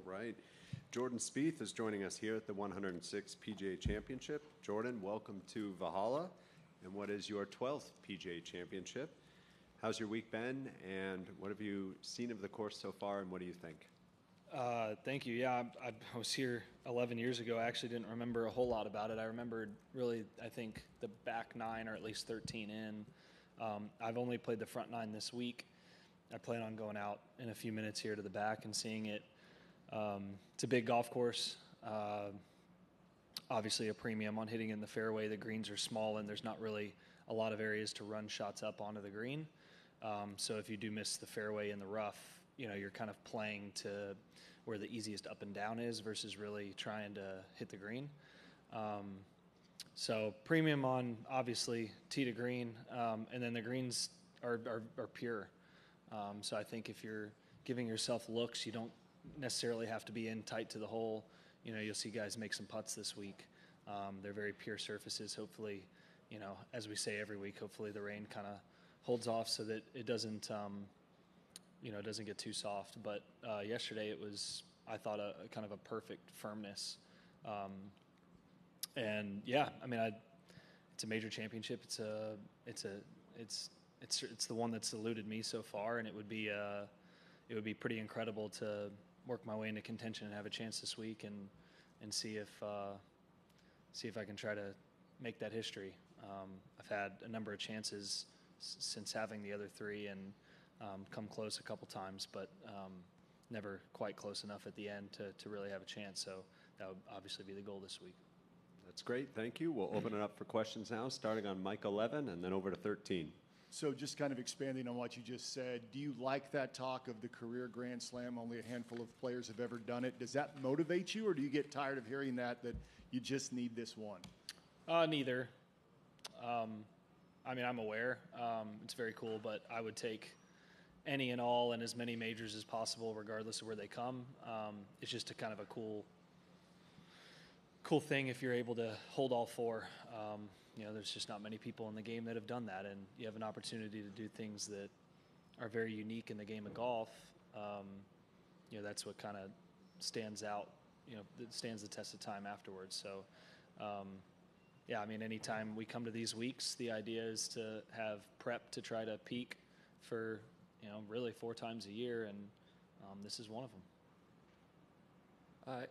right. Jordan Spieth is joining us here at the 106th PGA Championship. Jordan, welcome to Valhalla, and what is your 12th PGA Championship? How's your week been, and what have you seen of the course so far, and what do you think? Thank you. Yeah, I was here 11 years ago. I actually didn't remember a whole lot about it. I remembered really, I think, the back 9 or at least 13 in. I've only played the front 9 this week. I plan on going out in a few minutes here to the back and seeing it. It's a big golf course. Obviously a premium on hitting in the fairway. The greens are small and there's not really a lot of areas to run shots up onto the green. So if you do miss the fairway in the rough, you know, you're kind of playing to where the easiest up and down is versus really trying to hit the green. So premium on obviously tee to green, and then the greens are pure. So I think if you're giving yourself looks, you don't necessarily have to be in tight to the hole. You know, you'll see guys make some putts this week. They're very pure surfaces. Hopefully, you know, as we say every week, hopefully the rain kind of holds off so that it doesn't, you know, it doesn't get too soft. But yesterday it was, I thought, a kind of a perfect firmness. And yeah, I mean, it's a major championship. It's the one that's eluded me so far, and it would be pretty incredible to work my way into contention and have a chance this week and see if I can try to make that history. I've had a number of chances since having the other 3 and come close a couple times, but never quite close enough at the end to really have a chance. So that would obviously be the goal this week. That's great. Thank you. We'll open it up for questions now, starting on Mike 11 and then over to 13. So just kind of expanding on what you just said, do you like that talk of the career Grand Slam? Only a handful of players have ever done it. Does that motivate you, or do you get tired of hearing that you just need this one? Neither. I mean, I'm aware. It's very cool, but I would take any and all and as many majors as possible, regardless of where they come. It's just a kind of a cool thing if you're able to hold all 4. You know, there's just not many people in the game that have done that, and you have an opportunity to do things that are very unique in the game of golf. You know, that's what kind of stands out, you know, that stands the test of time afterwards. So, yeah, I mean, anytime we come to these weeks, the idea is to have prep to try to peak for, you know, really 4 times a year, and this is one of them.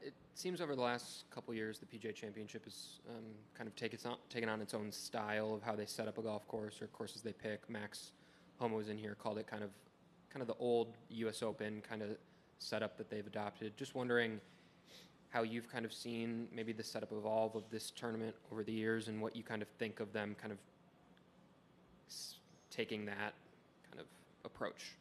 It seems over the last couple of years, the PGA Championship has kind of taken on its own style of how they set up a golf course or courses they pick. Max Homa was in here, called it kind of the old U.S. Open kind of setup that they've adopted. Just wondering how you've kind of seen maybe the setup evolve of this tournament over the years, and what you kind of think of them kind of taking that kind of approach.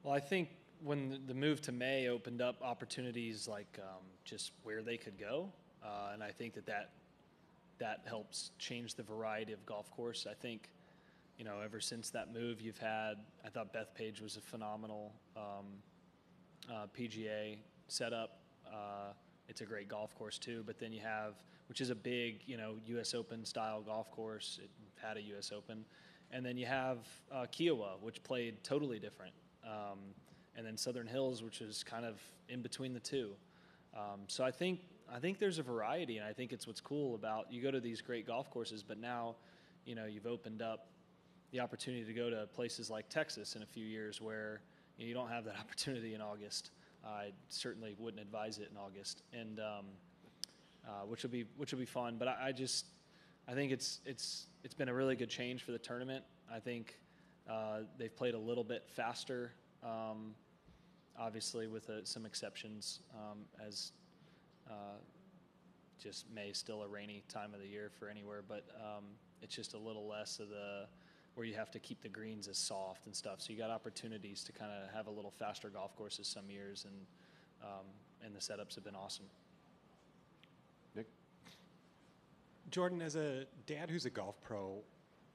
Well, I think when the move to May opened up opportunities like just where they could go, and I think that helps change the variety of golf course. I think, you know, ever since that move, you've had, I thought Bethpage was a phenomenal PGA setup. It's a great golf course too, but then you have, which is a big, you know, U.S. Open style golf course. It had a U.S. Open, and then you have Kiowa, which played totally different. And then Southern Hills, which is kind of in between the two. So I think there's a variety, and I think it's what's cool about, you go to these great golf courses, but now, you know, you've opened up the opportunity to go to places like Texas in a few years where, you know, you don't have that opportunity in August. I certainly wouldn't advise it in August, and which will be fun. But I think it's been a really good change for the tournament. I think they've played a little bit faster. Obviously with some exceptions, as just May is still a rainy time of the year for anywhere, but it's just a little less of where you have to keep the greens as soft and stuff. So you got opportunities to kind of have a little faster golf courses some years, and the setups have been awesome. Nick? Jordan, as a dad who's a golf pro,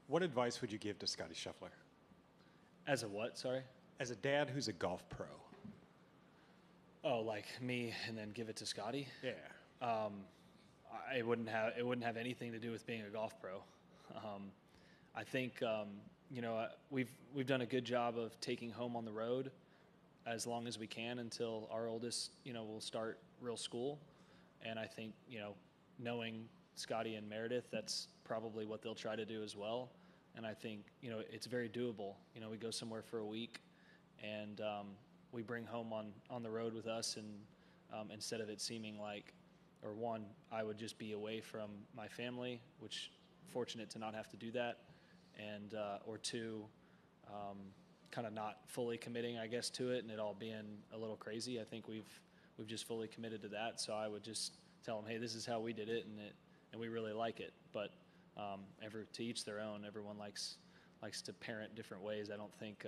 what advice would you give to Scotty Scheffler? As a what, sorry? As a dad who's a golf pro. Oh, like me, and then give it to Scotty? Yeah. It wouldn't have anything to do with being a golf pro. I think you know, we've done a good job of taking home on the road. as long as we can until our oldest, will start real school. And I think, knowing Scotty and Meredith, that's probably what they'll try to do as well. And I think, it's very doable. We go somewhere for a week and we bring home on the road with us, and instead of it seeming like, or one, I would just be away from my family, which fortunate to not have to do that, and or two, kind of not fully committing, I guess, to it, and it all being a little crazy. I think we've just fully committed to that. So I would just tell them, hey, this is how we did it, and we really like it. But to each their own. Everyone likes to parent different ways. I think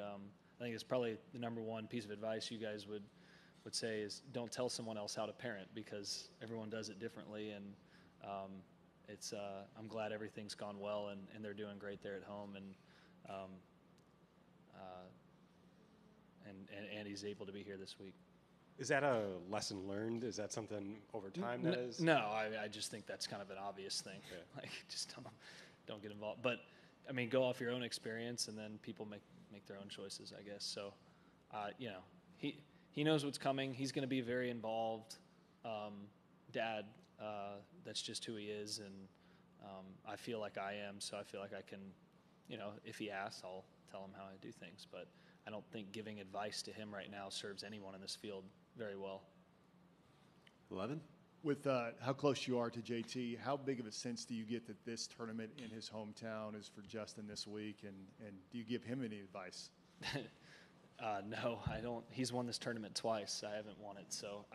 it's probably the number one piece of advice you guys would say is don't tell someone else how to parent, because everyone does it differently. And I'm glad everything's gone well, and they're doing great there at home. And Andy's able to be here this week. Is that a lesson learned? Is that something over time that is? No, I just think that's kind of an obvious thing. Yeah. Like, just don't get involved. But I mean, go off your own experience, and then people make their own choices, I guess. So, he knows what's coming. He's going to be very involved. Dad, that's just who he is, and I feel like I am. So I feel like I can, if he asks, I'll tell him how I do things. But I don't think giving advice to him right now serves anyone in this field very well. 11? With how close you are to JT, how big of a sense do you get that this tournament in his hometown is for Justin this week, and do you give him any advice? No, I don't. He's won this tournament twice. I haven't won it, so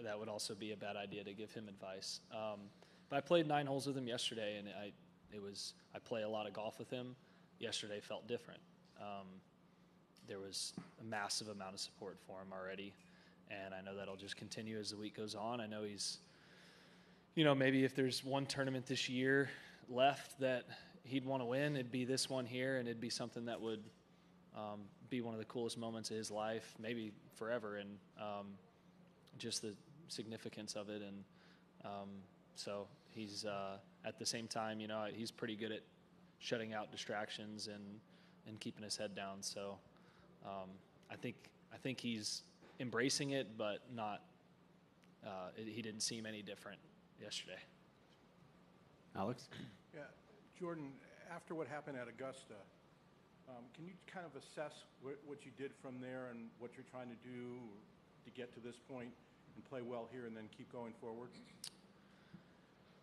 that would also be a bad idea to give him advice. But I played 9 holes with him yesterday, and I play a lot of golf with him. Yesterday felt different. There was a massive amount of support for him already, and I know that'll just continue as the week goes on. I know he's, maybe if there's one tournament this year left that he'd want to win, it'd be this one here, and it'd be something that would be one of the coolest moments of his life, maybe forever, and just the significance of it. And so he's, at the same time, he's pretty good at shutting out distractions and keeping his head down. So I think he's embracing it, but not. He didn't seem any different yesterday. Alex? Yeah, Jordan, after what happened at Augusta, can you kind of assess what you did from there and what you're trying to do to get to this point and play well here and then keep going forward?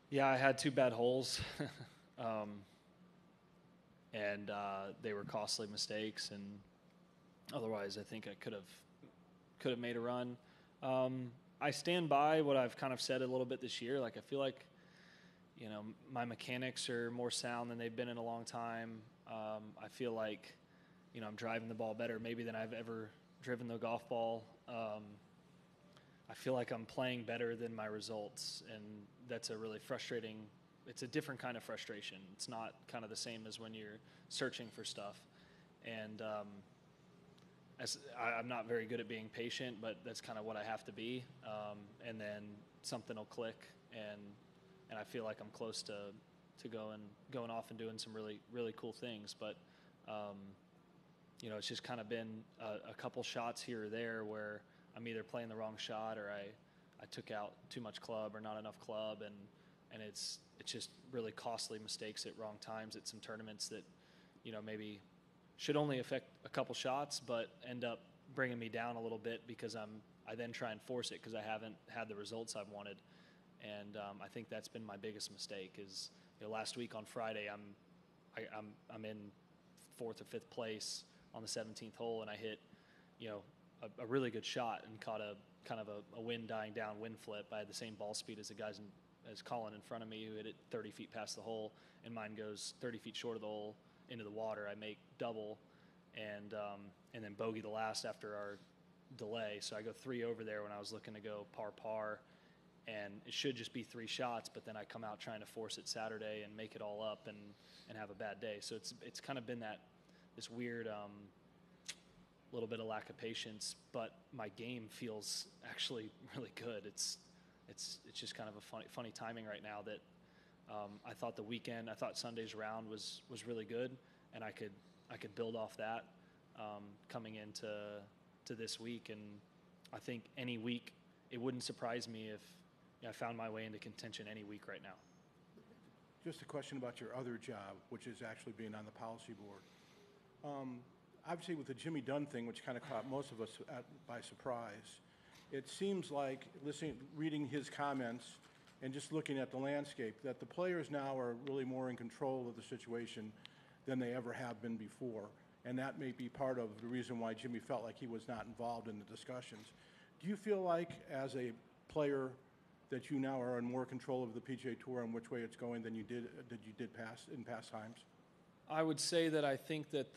Yeah, I had 2 bad holes, and they were costly mistakes, and otherwise I think I could have made a run. I stand by what I've kind of said a little bit this year. Like, I feel like, my mechanics are more sound than they've been in a long time. I feel like, I'm driving the ball better maybe than I've ever driven the golf ball. I feel like I'm playing better than my results, and that's a really frustrating. It's a different kind of frustration. It's not kind of the same as when you're searching for stuff. And I'm not very good at being patient, but that's kind of what I have to be. And then something will click, and I feel like I'm close to going off and doing some really, really cool things. But it's just kind of been a couple shots here or there where I'm either playing the wrong shot, or I took out too much club or not enough club, and it's just really costly mistakes at wrong times at some tournaments that maybe should only affect a couple shots, but end up bringing me down a little bit because I then try and force it because I haven't had the results I've wanted. And I think that's been my biggest mistake. Is last week on Friday I'm in 4th or 5th place on the 17th hole, and I hit a really good shot and caught a kind of a wind dying down wind flip. I had the same ball speed as the guys as Colin in front of me, who hit it 30 feet past the hole, and mine goes 30 feet short of the hole into the water. I make double, and then bogey the last after our delay. So I go 3 over there when I was looking to go par, and it should just be 3 shots, but then I come out trying to force it Saturday and make it all up and have a bad day. So it's kind of been this weird little bit of lack of patience, but my game feels actually really good. It's just kind of a funny timing right now that I thought Sunday's round was really good, and I could build off that coming into to this week, and I think any week it wouldn't surprise me if I found my way into contention any week right now. Just a question about your other job, which is actually being on the policy board. Obviously, with the Jimmy Dunn thing, which kind of caught most of us by surprise, it seems like, reading his comments and just looking at the landscape, that the players now are really more in control of the situation than they ever have been before. And that may be part of the reason why Jimmy felt like he was not involved in the discussions. Do you feel like, as a player, that you now are in more control of the PGA Tour and which way it's going than you did in past times? I would say that I think that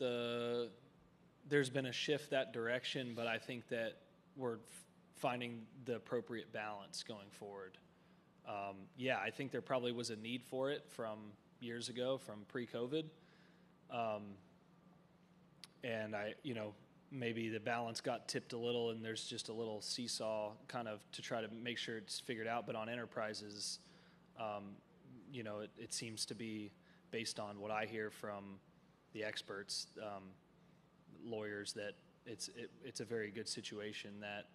there's been a shift that direction, but I think that we're finding the appropriate balance going forward. I think there probably was a need for it from years ago, from pre-COVID. And maybe the balance got tipped a little, and there's just a little seesaw kind of to try to make sure it's figured out. But on enterprises, it seems to be, based on what I hear from the experts, lawyers, that it's a very good situation, that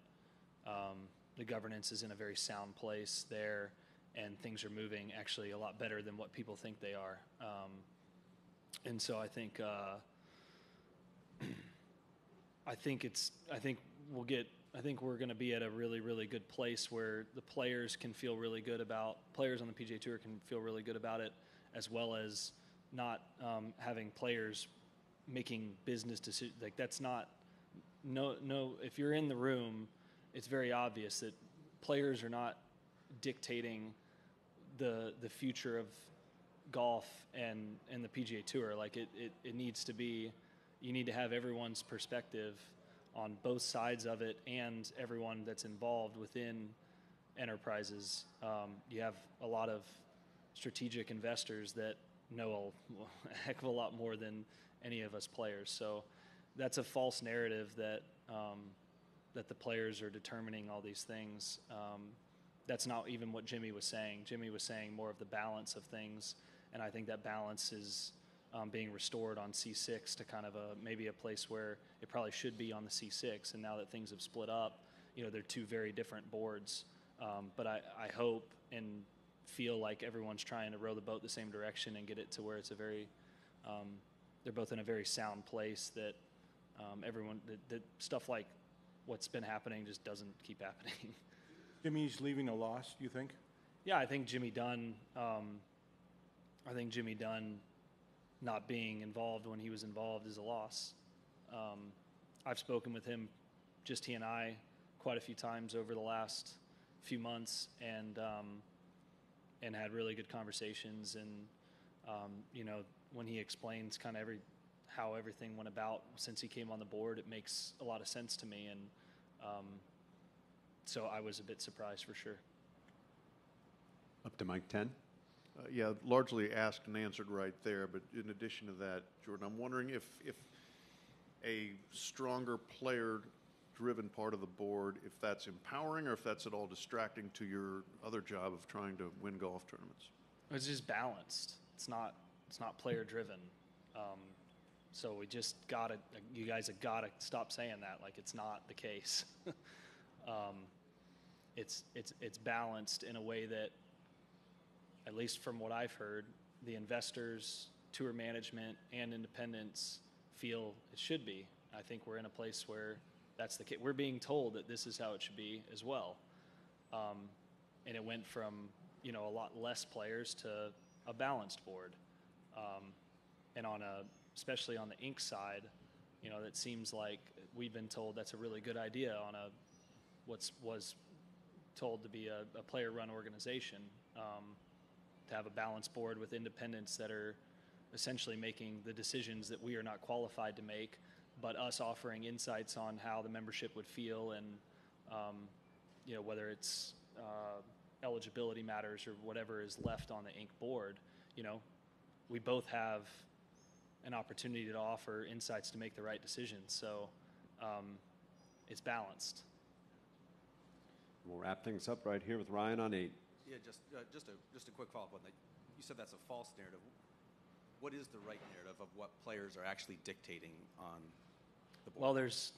the governance is in a very sound place there, and things are moving actually a lot better than what people think they are. And so I think we're going to be at a really, really good place where the players on the PGA Tour can feel really good about it, as well as not having players making business decisions. Like, that's not no. If you're in the room, it's very obvious that players are not dictating the future of golf and the PGA Tour. Like, it needs to be. You need to have everyone's perspective on both sides of it, and everyone that's involved within enterprises. You have a lot of strategic investors that know a heck of a lot more than any of us players. So that's a false narrative that the players are determining all these things. That's not even what Jimmy was saying. Jimmy was saying more of the balance of things, and I think that balance is being restored on C6 to kind of maybe a place where it probably should be on the C6. And now that things have split up, they're two very different boards. But I hope and feel like everyone's trying to row the boat the same direction and get it to where it's they're both in a very sound place, that that stuff like what's been happening just doesn't keep happening. Jimmy's leaving a loss, do you think? Yeah, I think Jimmy Dunn not being involved when he was involved is a loss. I've spoken with him, just he and I, quite a few times over the last few months, and had really good conversations. And when he explains kind of how everything went about since he came on the board, it makes a lot of sense to me. And so I was a bit surprised, for sure. Up to Mike 10. Yeah, largely asked and answered right there. But in addition to that, Jordan, I'm wondering if a stronger player-driven part of the board, if that's empowering or if that's at all distracting to your other job of trying to win golf tournaments. It's just balanced. It's not player-driven. So we just you guys have got to stop saying that. Like, it's not the case. It's balanced in a way that, at least from what I've heard, the investors, tour management, and independents feel it should be. I think we're in a place where that's the case. We're being told that this is how it should be as well. And it went from, a lot less players to a balanced board. And especially on the Inc. side, that seems like we've been told that's a really good idea on what was told to be a player-run organization. To have a balanced board with independents that are essentially making the decisions that we are not qualified to make, but us offering insights on how the membership would feel, and whether it's eligibility matters or whatever is left on the Inc. board. We both have an opportunity to offer insights to make the right decisions. So it's balanced. We'll wrap things up right here with Ryan on 8. Yeah, just a quick follow-up on that. You said that's a false narrative. What is the right narrative of what players are actually dictating on the board? Well, there's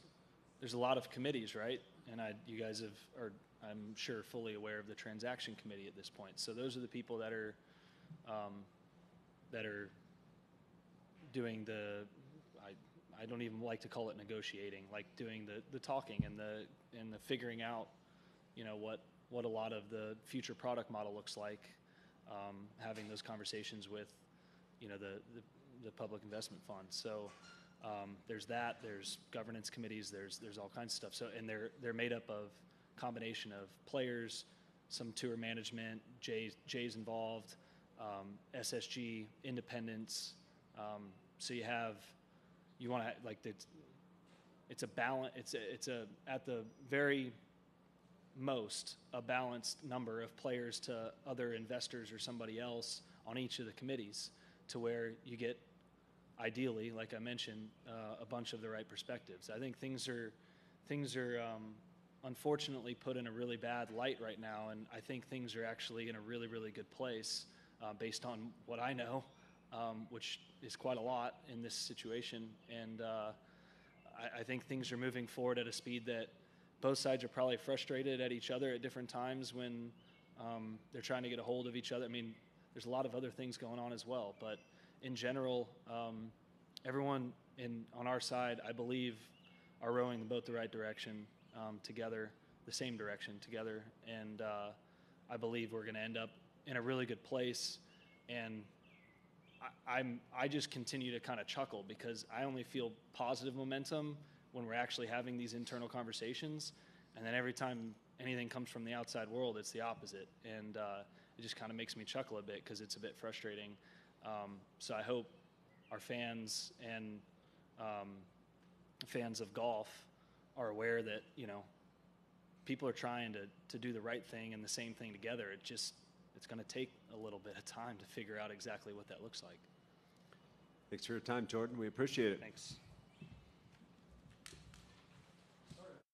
there's a lot of committees, right? And you guys are, I'm sure, fully aware of the transaction committee at this point. So those are the people that are doing the, I don't even like to call it negotiating, like doing the talking and the figuring out, what a lot of the future product model looks like, having those conversations with, the public investment funds. So there's that. There's governance committees. There's all kinds of stuff. So and they're made up of combination of players, some tour management, Jay's involved, SSG, independents. So you want to like it's a balance. It's a at the very most a balanced number of players to other investors or somebody else on each of the committees, to where you get, ideally, like I mentioned, a bunch of the right perspectives. I think things are unfortunately put in a really bad light right now, and I think things are actually in a really, really good place based on what I know, which is quite a lot in this situation. And I think things are moving forward at a speed that both sides are probably frustrated at each other at different times when they're trying to get a hold of each other. I mean, there's a lot of other things going on as well, but in general, everyone on our side, I believe, are rowing the boat the right direction together, the same direction together, and I believe we're going to end up in a really good place. And I just continue to kind of chuckle because I only feel positive momentum when we're actually having these internal conversations, and then every time anything comes from the outside world, it's the opposite, and it just kind of makes me chuckle a bit because it's a bit frustrating. So I hope our fans and fans of golf are aware that, people are trying to do the right thing and the same thing together. It's going to take a little bit of time to figure out exactly what that looks like. Thanks for your time, Jordan. We appreciate it. Thanks.